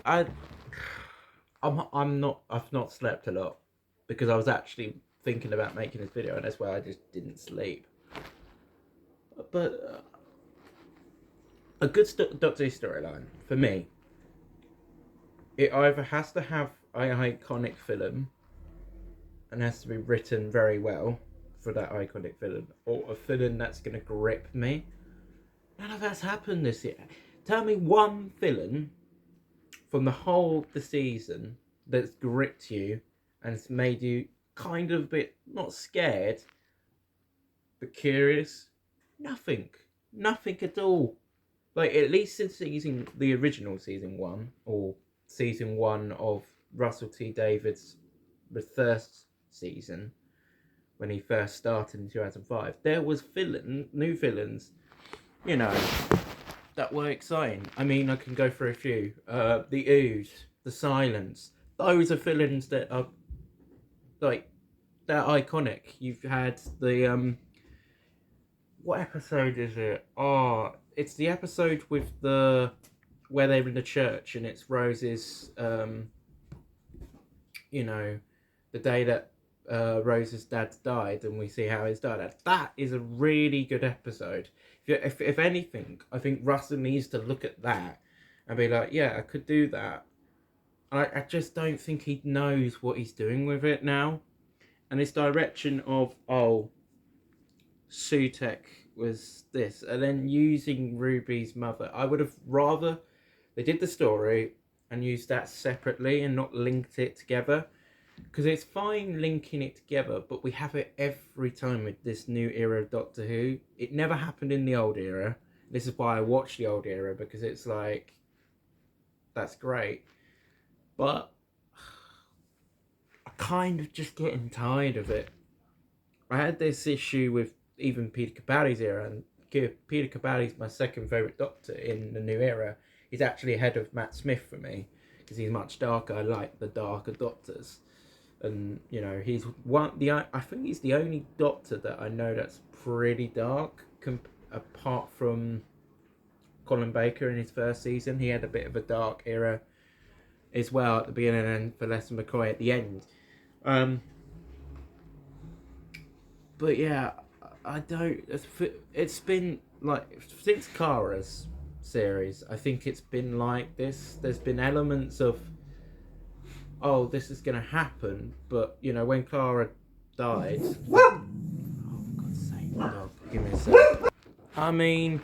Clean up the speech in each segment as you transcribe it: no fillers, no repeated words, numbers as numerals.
I I'm not. I've not slept a lot because I was actually thinking about making this video, and that's why I just didn't sleep. But a good Doctor Who storyline for me, it either has to have an iconic villain and has to be written very well for that iconic villain, or a villain that's going to grip me. None of that's happened this year. Tell me one villain from the whole of the season that's gripped you and it's made you kind of a bit not scared but curious. Nothing. Nothing at all. Like at least in the original season one, or season one of Russell T Davies' the first season when he first started in 2005, there was new villains, you know, that were exciting. I mean, I can go through a few. The Ooze, the Silence. Those are villains that are like they're iconic. You've had the what episode is it? Oh, it's the episode with the where they're in the church and it's Rose's you know, the day that Rose's dad died and we see how he's died. That is a really good episode. If anything, I think Russell needs to look at that and be like, yeah, I could do that. I just don't think he knows what he's doing with it now. And this direction of, oh, Sutek was this, and then using Ruby's mother. I would have rather they did the story and used that separately and not linked it together. Because it's fine linking it together, but we have it every time with this new era of Doctor Who. It never happened in the old era. This is why I watch the old era, because it's like, that's great. But I'm kind of just getting tired of it. I had this issue with even Peter Capaldi's era, and Peter Capaldi's my second favourite Doctor in the new era. He's actually ahead of Matt Smith for me, because he's much darker. I like the darker Doctors. And you know he's I think he's the only Doctor that I know that's pretty dark apart from Colin Baker in his first season. He had a bit of a dark era as well at the beginning, and for Leslie McCoy at the end. But yeah, I don't. It's been like since Kara's series. I think it's been like this. There's been elements of, oh, this is going to happen, but you know, when Clara died. Oh, for God's sake, dog, give me a sec. I mean,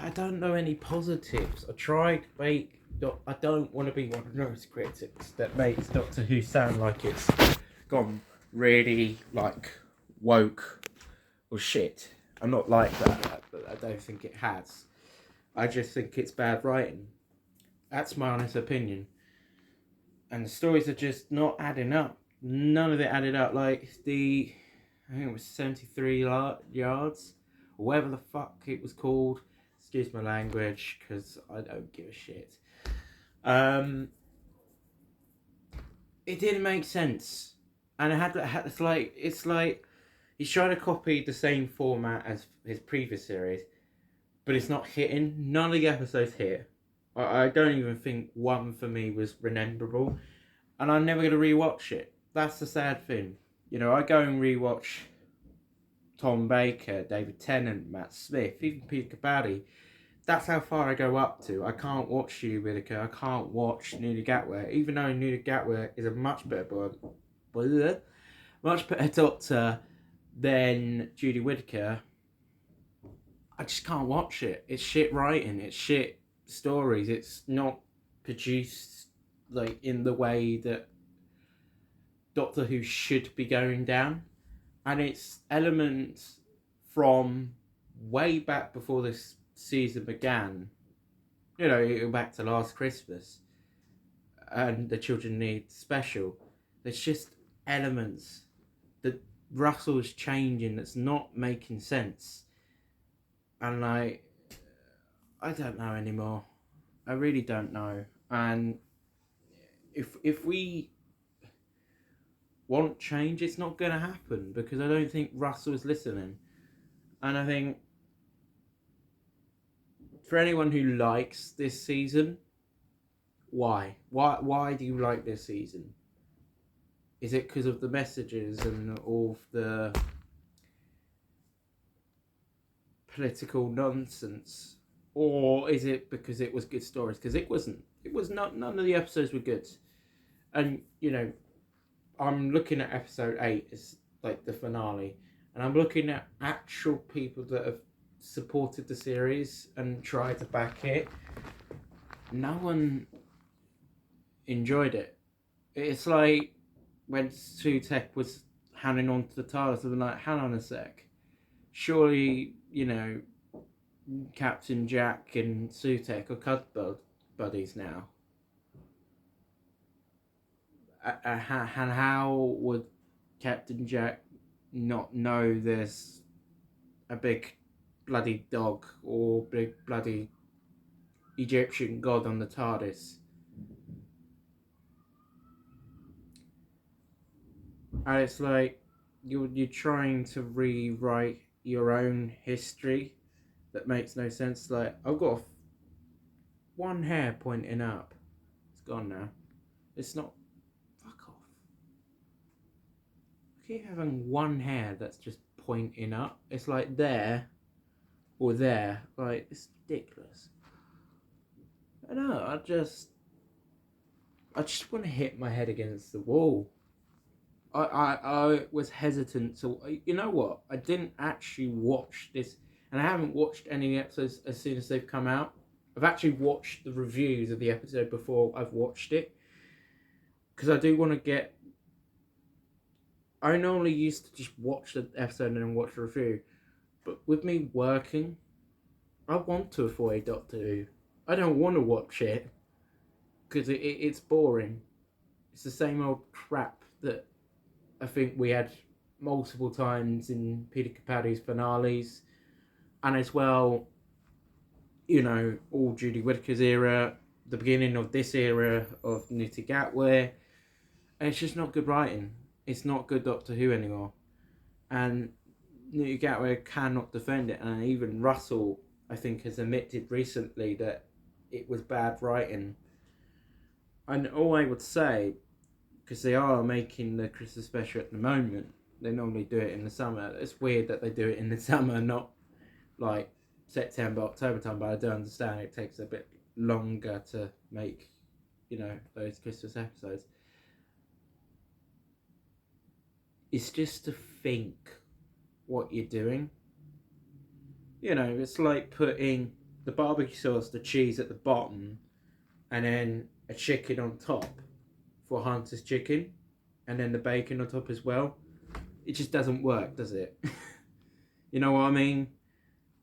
I don't know any positives. I tried make. I don't want to be one of those critics that makes Doctor Who sound like it's gone really like woke or shit. I'm not like that. I don't think it has. I just think it's bad writing. That's my honest opinion. And the stories are just not adding up. None of it added up. Like I think it was 73 yards, or whatever the fuck it was called. Excuse my language, because I don't give a shit. It didn't make sense, and it's like he's trying to copy the same format as his previous series, but it's not hitting. None of the episodes hit. I don't even think one for me was rememberable, and I'm never gonna rewatch it. That's the sad thing. You know, I go and rewatch Tom Baker, David Tennant, Matt Smith, even Peter Capaldi. That's how far I go up to. I can't watch Judy Whittaker. I can't watch Nina Gatwa, even though Nina Gatwa is a much better Doctor than Judy Whittaker. I just can't watch it. It's shit writing. It's shit stories. It's not produced like in the way that Doctor Who should be going down, and it's elements from way back before this season began. You know, back to last Christmas and the Children Need Special. There's just elements that Russell's changing that's not making sense, and like I don't know anymore. I really don't know. And if we want change, it's not going to happen because I don't think Russell's listening. And I think for anyone who likes this season, why? Why do you like this season? Is it because of the messages and all of the political nonsense? Or is it because it was good stories? Because it wasn't. It was not. None of the episodes were good. And, you know, I'm looking at episode 8 as like the finale. And I'm looking at actual people that have supported the series and tried to back it. No one enjoyed it. It's like when Sutek was hanging on to the TARDIS, and like, hang on a sec. Surely, you know, Captain Jack and Sutek are cuddle buddies now. And how would Captain Jack not know there's a big bloody dog or big bloody Egyptian god on the TARDIS? And it's like you're trying to rewrite your own history that makes no sense. Like, I've got one hair pointing up. It's gone now. It's not. Fuck off. I keep having one hair that's just pointing up. It's like there or there. Like, it's ridiculous. I know. I just want to hit my head against the wall. I was hesitant to. You know what? I didn't actually watch this, and I haven't watched any episodes as soon as they've come out. I've actually watched the reviews of the episode before I've watched it, because I do want to get. I normally used to just watch the episode and then watch the review, but with me working, I want to avoid Doctor Who. I don't want to watch it because it's boring. It's the same old crap that I think we had multiple times in Peter Capaldi's finales, and as well, you know, all Judy Whittaker's era, the beginning of this era of Ncuti Gatwa, and it's just not good writing. It's not good Doctor Who anymore, and Ncuti Gatwa cannot defend it, and even Russell, I think, has admitted recently that it was bad writing. And all I would say, because they are making the Christmas special at the moment, they normally do it in the summer. It's weird that they do it in the summer, not like September, October time, but I do understand it takes a bit longer to make, you know, those Christmas episodes. It's just to think what you're doing. You know, it's like putting the barbecue sauce, the cheese at the bottom, and then a chicken on top for Hunter's chicken, and then the bacon on top as well. It just doesn't work, does it? You know what I mean?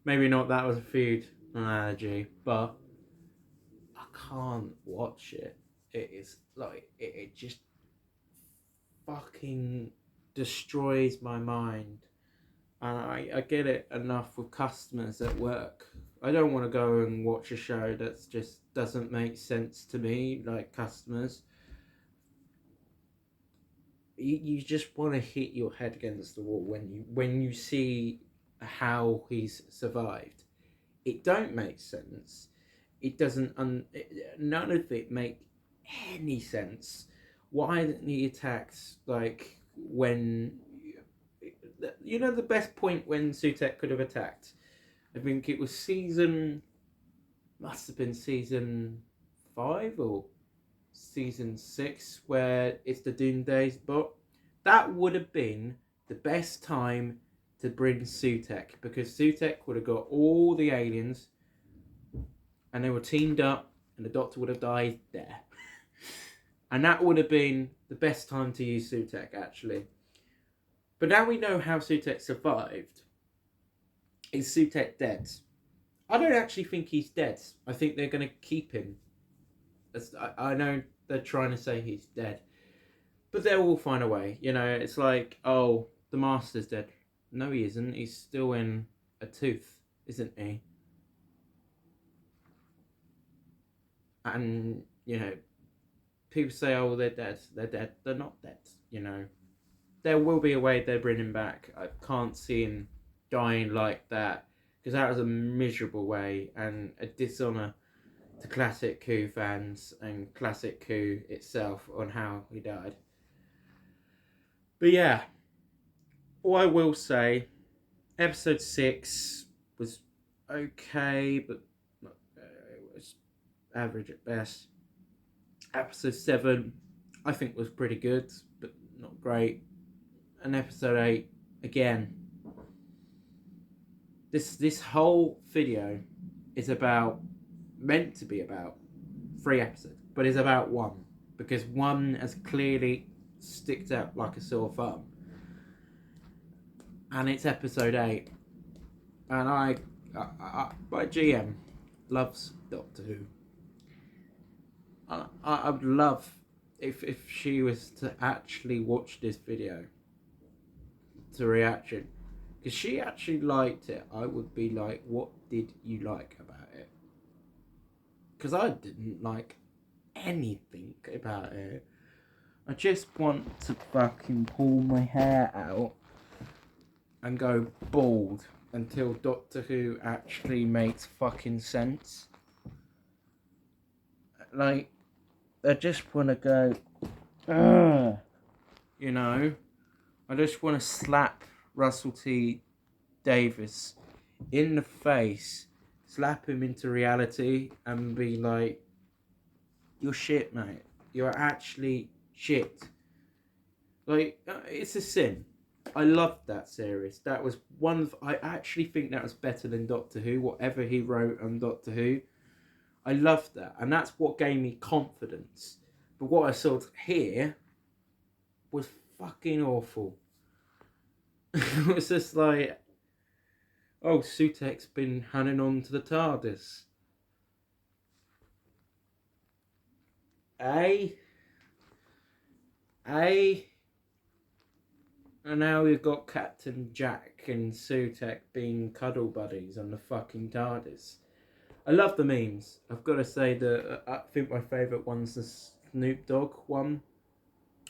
Maybe not that was a food analogy, but I can't watch it. It is like, it just fucking destroys my mind. And I get it enough with customers at work. I don't want to go and watch a show that just doesn't make sense to me, like customers. You just want to hit your head against the wall when you see how he's survived. It don't make sense. It doesn't. None of it make any sense. Why didn't he attack like when? You know the best point when Sutek could have attacked. I think it was must have been season 5 or season 6 where it's the Doomsday bot. That would have been the best time to bring Sutek, because Sutek would have got all the aliens and they were teamed up and the Doctor would have died there. And that would have been the best time to use Sutek, actually. But now we know how Sutek survived. Is Sutek dead? I don't actually think he's dead. I think they're going to keep him. I know they're trying to say he's dead, but they will find a way. You know, it's like, oh, the Master's dead. No, he isn't. He's still in a tooth, isn't he? And, you know, people say, oh, they're dead. They're dead. They're not dead, you know. There will be a way they bring him back. I can't see him dying like that because that was a miserable way and a dishonour to classic Who fans and classic Who itself on how he died. But yeah, all I will say, episode 6 was okay, but it was average at best. Episode 7, I think, was pretty good, but not great. And episode 8, again. This whole video is meant to be about 3 episodes, but it's about 1, because 1 has clearly sticked out like a sore thumb. And it's episode 8. And my GM loves Doctor Who. I would love if she was to actually watch this video to reaction, because she actually liked it. I would be like, what did you like about it? Because I didn't like anything about it. I just want to fucking pull my hair out and go bald until Doctor Who actually makes fucking sense. Like, I just want to go, ugh, you know? I just want to slap Russell T Davies in the face, slap him into reality and be like, you're shit, mate. You're actually shit. Like, it's a sin. I loved that series. That was I actually think that was better than Doctor Who, whatever he wrote on Doctor Who. I loved that, and that's what gave me confidence. But what I saw here was fucking awful. It was just like, oh, Sutek's been hanging on to the TARDIS. And now we've got Captain Jack and Sutek being cuddle buddies on the fucking TARDIS. I love the memes. I've got to say that I think my favourite one's the Snoop Dogg one.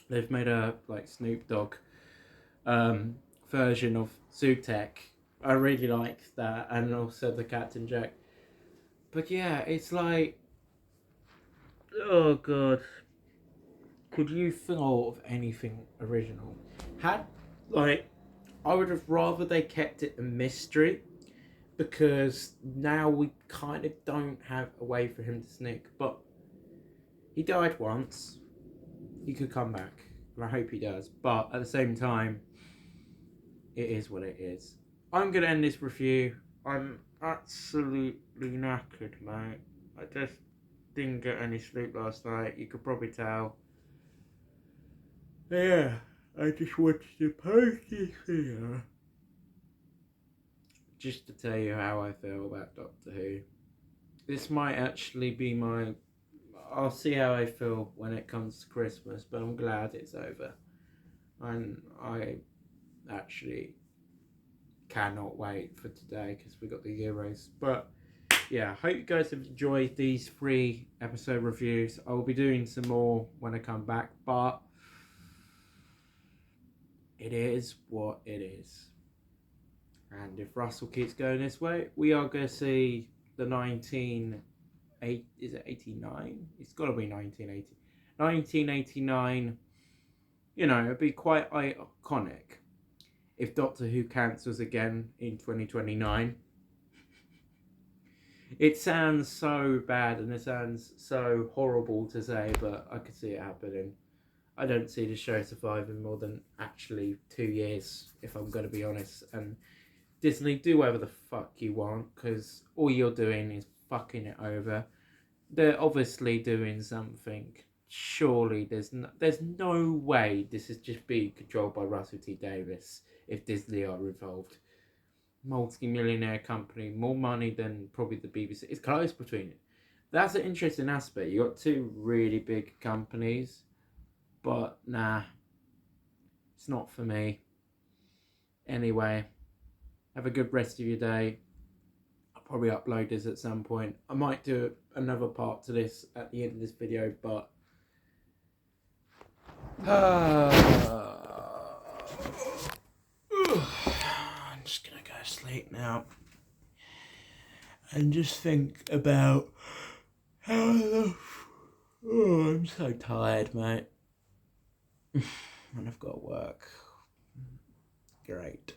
They've made a Snoop Dogg version of Sutek. I really liked that, and also the Captain Jack. But yeah, it's like, oh god, could you thought of anything original? I would have rather they kept it a mystery, because now we kind of don't have a way for him to sneak. But he died once. He could come back, and I hope he does. But at the same time, it is what it is. I'm going to end this review. I'm absolutely knackered, mate. I just didn't get any sleep last night. You could probably tell. Yeah, I just watched the post this video just to tell you how I feel about Doctor Who. This might actually be I'll see how I feel when it comes to Christmas, but I'm glad it's over. And I actually cannot wait for today, because we got the Euros. But yeah, hope you guys have enjoyed these 3 episode reviews. I will be doing some more when I come back, but it is what it is. And if Russell keeps going this way, we are going to see the 1989? It's got to be 1980. 1989, you know, it'd be quite iconic if Doctor Who cancels again in 2029. It sounds so bad and it sounds so horrible to say, but I could see it happening. I don't see the show surviving more than actually 2 years, if I'm going to be honest. And Disney, do whatever the fuck you want, because all you're doing is fucking it over. They're obviously doing something. Surely there's no way this is just being controlled by Russell T Davies if Disney are involved. Multi-millionaire company, more money than probably the BBC. It's close between it. That's an interesting aspect. You got 2 really big companies, but nah, it's not for me. Anyway, have a good rest of your day. I'll probably upload this at some point. I might do another part to this at the end of this video, but I'm just gonna go to sleep now. and just think about how I love. Oh, I'm so tired, mate. And I've got to work. Great.